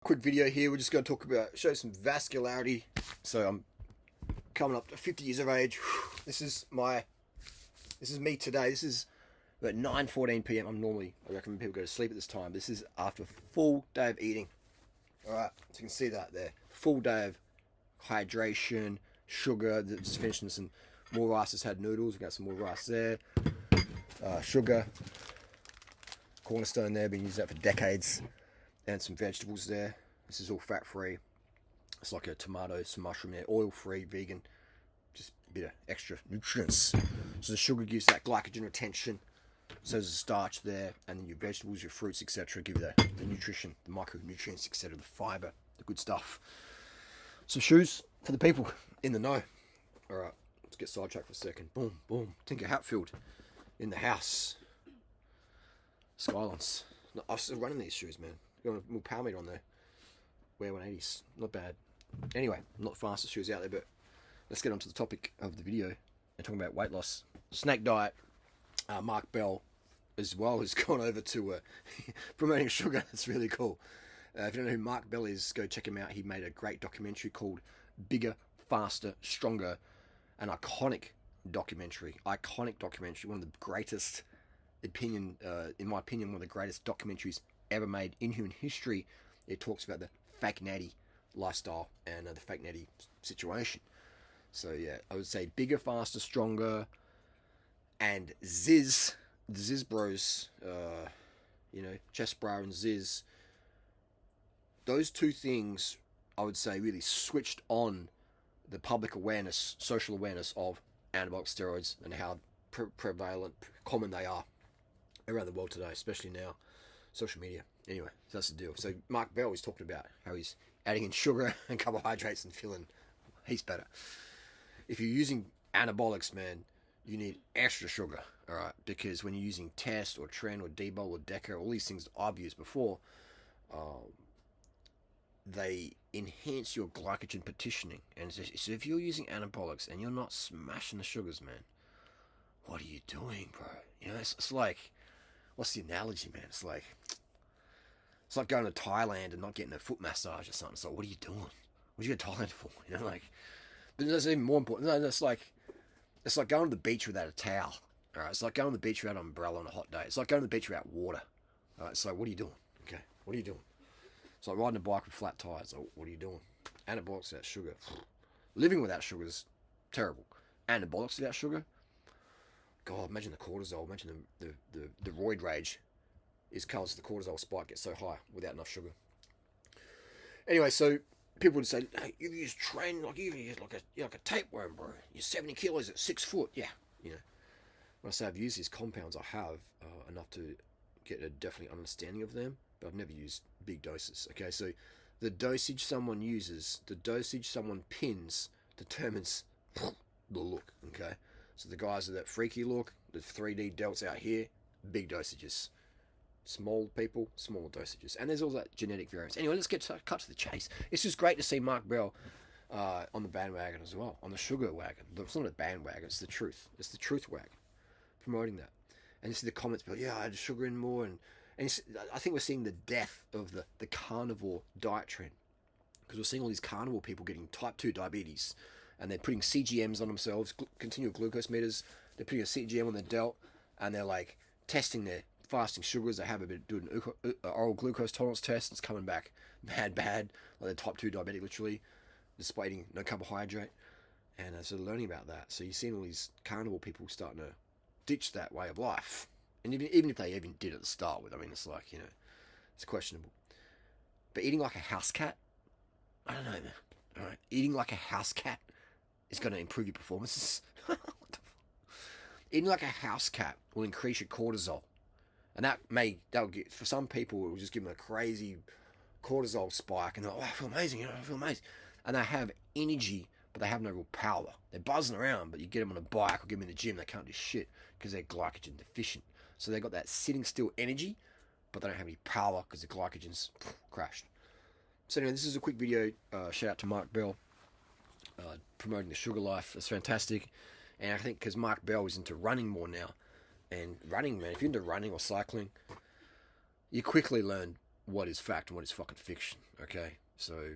quick video here. We're just going to talk about, show some vascularity. So I'm coming up to 50 years of age. This is me today. This is about 9:14 p.m. I recommend people go to sleep at this time. This is after a full day of eating. Alright, so you can see that there. Full day of hydration, sugar. Just finishing some more rice. Just had noodles. We got some more rice there. Sugar. Cornerstone there. Been using that for decades. And some vegetables there. This is all fat-free. It's like a tomato, some mushroom there. Oil-free, vegan. Just a bit of extra nutrients. So the sugar gives that glycogen retention. So there's a starch there. And then your vegetables, your fruits, etc. give you the nutrition, the micronutrients, etc. The fiber, the good stuff. Some shoes for the people in the know. Alright, let's get sidetracked for a second. Boom, boom. Tinker Hatfield in the house. Skylines. No, I'm still running these shoes, man. Got a little power meter on there. Wear 180s. Not bad. Anyway, not the fastest shoes out there, but let's get on to the topic of the video and talking about weight loss. Snake diet. Mark Bell as well has gone over to promoting sugar. That's really cool. If you don't know who Mark Bell is, go check him out. He made a great documentary called Bigger, Faster, Stronger. An iconic documentary. One of the greatest, in my opinion, one of the greatest documentaries ever made in human history. It talks about the fake natty lifestyle and the fake natty situation. So yeah, I would say Bigger, Faster, Stronger, and Ziz, the Ziz Bros, Chest Bra and Ziz. Those two things, I would say, really switched on the public awareness, social awareness of anabolic steroids and how prevalent, common they are around the world today, especially now. Social media. Anyway, so that's the deal. So Mark Bell is talking about how he's adding in sugar and carbohydrates and feeling he's better. If you're using anabolics, man, you need extra sugar, all right? Because when you're using Test or Tren or D-Bol or Deca, all these things that I've used before, they enhance your glycogen partitioning. And so if you're using anabolics and you're not smashing the sugars, man, what are you doing, bro? You know, it's like, what's the analogy, man? It's like going to Thailand and not getting a foot massage or something. It's like, what are you doing? What did you go to Thailand for? You know, like, but that's even more important. No, it's like going to the beach without a towel. All right, it's like going to the beach without an umbrella on a hot day. It's like going to the beach without water. All right, it's like, what are you doing? Okay, what are you doing? It's like riding a bike with flat tires. Like, what are you doing? Anabolics without sugar. Living without sugar is terrible. Anabolics without sugar. God, imagine the cortisol. Imagine the roid rage is because the cortisol spike gets so high without enough sugar. Anyway, so people would say, hey, you use Tren like you use like a tapeworm, bro. You're 70 kilos at 6 foot. Yeah, you know. When I say I've used these compounds, I have enough to get a definite understanding of them, but I've never used big doses. Okay, so the dosage someone uses, the dosage someone pins determines the look. Okay. So the guys with that freaky look, the 3D delts out here, big dosages. Small people, smaller dosages. And there's all that genetic variance. Anyway, let's cut to the chase. It's just great to see Mark Bell on the bandwagon as well, on the sugar wagon. It's not a bandwagon, it's the truth. It's the truth wagon, promoting that. And you see the comments, but yeah, I had sugar in more. And I think we're seeing the death of the carnivore diet trend. Because we're seeing all these carnivore people getting type 2 diabetes. And they're putting CGMs on themselves, continual glucose meters. They're putting a CGM on their delt, and they're like testing their fasting sugars. They have a bit doing an oral glucose tolerance test. It's coming back bad, like they're type 2 diabetic, literally, despite eating no carbohydrate. And so they're learning about that. So you're seeing all these carnivore people starting to ditch that way of life. And even if they even did at the start with, I mean, it's like, you know, it's questionable. But eating like a house cat, I don't know, man. All right, eating like a house cat is going to improve your performances. Eating like a house cat will increase your cortisol, and that'll get, for some people, it will just give them a crazy cortisol spike, and they're like, oh, I feel amazing, you know, I feel amazing, and they have energy, but they have no real power. They're buzzing around, but you get them on a bike or get them in the gym, they can't do shit because they're glycogen deficient. So they got that sitting still energy, but they don't have any power because the glycogen's crashed. So anyway, this is a quick video. Shout out to Mark Bell. Promoting the sugar life. That's fantastic. And I think because Mark Bell is into running more now, and running, man, if you're into running or cycling, you quickly learn what is fact and what is fucking fiction. Okay, so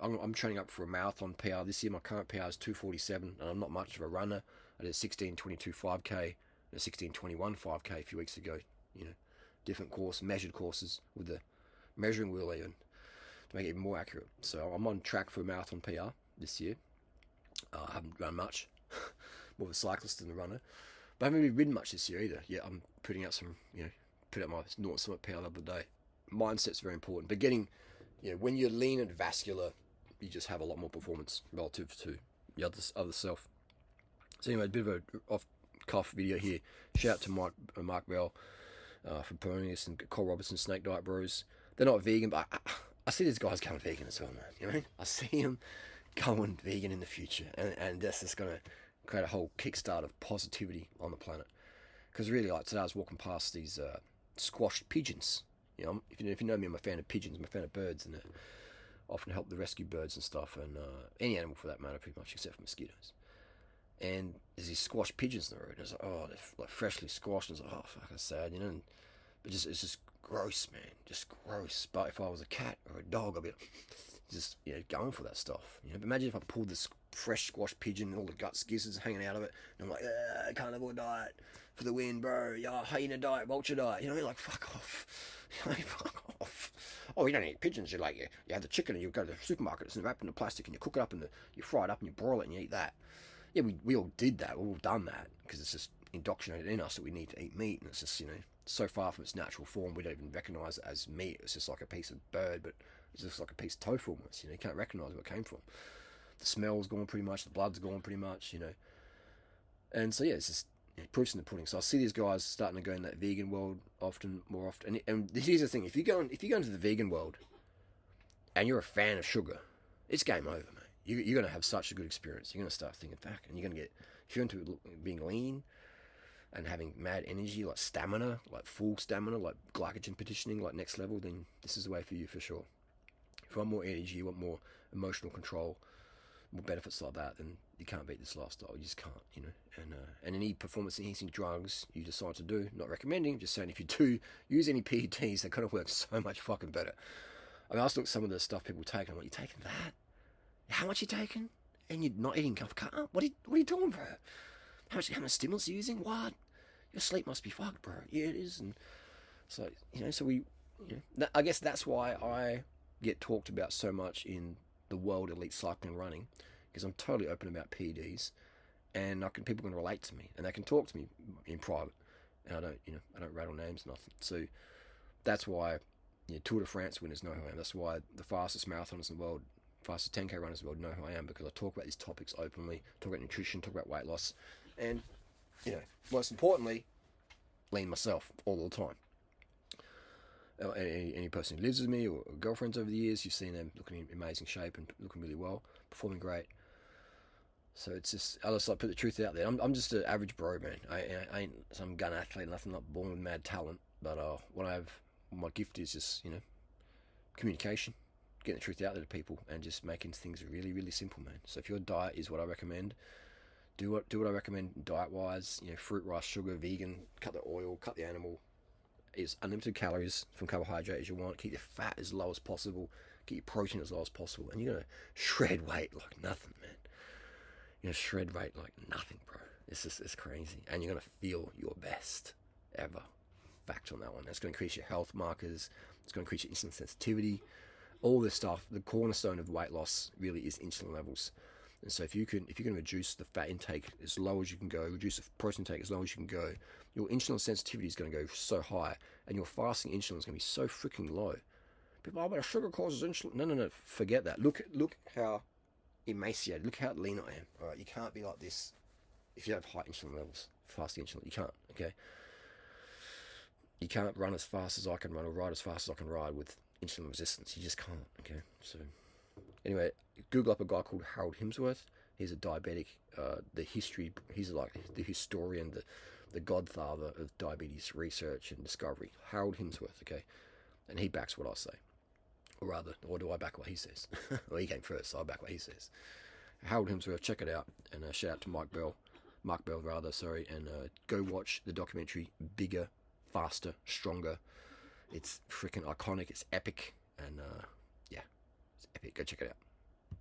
I'm training up for a marathon PR this year. My current PR is 2:47, and I'm not much of a runner. I did a 16:22 5K and a 16:21 5K a few weeks ago. Different course, measured courses with the measuring wheel even to make it even more accurate. So I'm on track for a marathon PR this year. I haven't run much, more of a cyclist than a runner, but I haven't really ridden much this year either. Yeah, I'm putting out some, put out my North Summit PR the other day. Mindset's very important, but when you're lean and vascular, you just have a lot more performance relative to the other self. So anyway, a bit of a off-cuff video here. Shout out to Mark Bell from Ponius and Cole Robertson, Snake Diet Bros. They're not vegan, but I see these guys going vegan as well, man. You know what I mean? I see them going vegan in the future, and that's just going to create a whole kickstart of positivity on the planet. Because really, like today I was walking past these squashed pigeons. If you know me, I'm a fan of pigeons. I'm a fan of birds, and often help the rescue birds and stuff, and any animal for that matter, pretty much, except for mosquitoes. And there's these squashed pigeons in the road, and I was like, oh, they're like freshly squashed, and I was like, oh, fuck, that's sad, but it's just gross, man, just gross. But if I was a cat or a dog, I'd be just going for that stuff. But imagine if I pulled this fresh squashed pigeon and all the guts, gizzards hanging out of it, and I'm like, carnivore diet for the win, bro. Yeah, hyena diet, vulture diet. Like fuck off. Fuck off. Oh, you don't eat pigeons. You have the chicken, and you go to the supermarket. It's wrapped in the plastic, and you cook it up, and you fry it up, and you broil it, and you eat that. Yeah, we all did that. We've all done that because it's just indoctrinated in us that we need to eat meat, and it's just so far from its natural form we don't even recognize it as meat. It's just like a piece of bird, but it's just like a piece of tofu almost. You can't recognize where it came from. The smell's gone pretty much, the blood's gone pretty much. And so yeah, it's just proof's in the pudding. So I see these guys starting to go in that vegan world more often. And here's the thing: if you go into the vegan world and you're a fan of sugar, it's game over, mate. You're going to have such a good experience. You're going to start thinking back, and you're going to get, if you're into being lean and having mad energy, like stamina, like full stamina, like glycogen petitioning, like next level, then this is the way for you for sure. If you want more energy, you want more emotional control, more benefits like that, then you can't beat this lifestyle. You just can't, And any performance enhancing drugs you decide to do, not recommending, just saying if you do use any PEDs, they kind of work so much fucking better. I mean, I just look at some of the stuff people take, and I'm like, you're taking that? How much you taking? And you're not eating carb? What are you doing, bro? How much stimulants are you using? What? Your sleep must be fucked, bro. Yeah, it is. And so, I guess that's why I get talked about so much in the world elite cycling and running, because I'm totally open about PEDs, and people can relate to me, and they can talk to me in private, and I don't rattle names, nothing. So that's why Tour de France winners know who I am. That's why the fastest marathoners in the world, fastest 10K runners in the world know who I am, because I talk about these topics openly, talk about nutrition, talk about weight loss, and most importantly, lean myself all the time. Any person who lives with me or girlfriends over the years, you've seen them looking in amazing shape and looking really well, performing great. So it's just, I just like put the truth out there. I'm just an average bro, man. I ain't some gun athlete, nothing, not born with mad talent, but my gift is just communication, getting the truth out there to people, and just making things really, really simple, man. So if your diet is what I recommend, do what I recommend diet wise. Fruit, rice, sugar, vegan. Cut the oil, cut the animal. It's unlimited calories from carbohydrate as you want. Keep your fat as low as possible. Get your protein as low as possible, and you're gonna shred weight like nothing, man. You're gonna shred weight like nothing, bro. It's crazy, and you're gonna feel your best ever. Fact on that one. That's gonna increase your health markers. It's gonna increase your insulin sensitivity. All this stuff. The cornerstone of weight loss really is insulin levels. And so if you can reduce the fat intake as low as you can go, reduce the protein intake as low as you can go, your insulin sensitivity is going to go so high, and your fasting insulin is going to be so freaking low. People, but sugar causes insulin. No, forget that. Look how emaciated, look how lean I am. All right, you can't be like this if you have high insulin levels, fasting insulin. You can't, okay? You can't run as fast as I can run or ride as fast as I can ride with insulin resistance. You just can't, okay? So anyway, Google up a guy called Harold Hemsworth. He's a diabetic. He's like the historian, the godfather of diabetes research and discovery. Harold Hemsworth, okay? And he backs what I say. Or do I back what he says? Well, he came first, so I back what he says. Harold Hemsworth, check it out. And shout out to Mark Bell, and go watch the documentary Bigger, Faster, Stronger. It's freaking iconic. It's epic, and yeah, it's epic. Go check it out.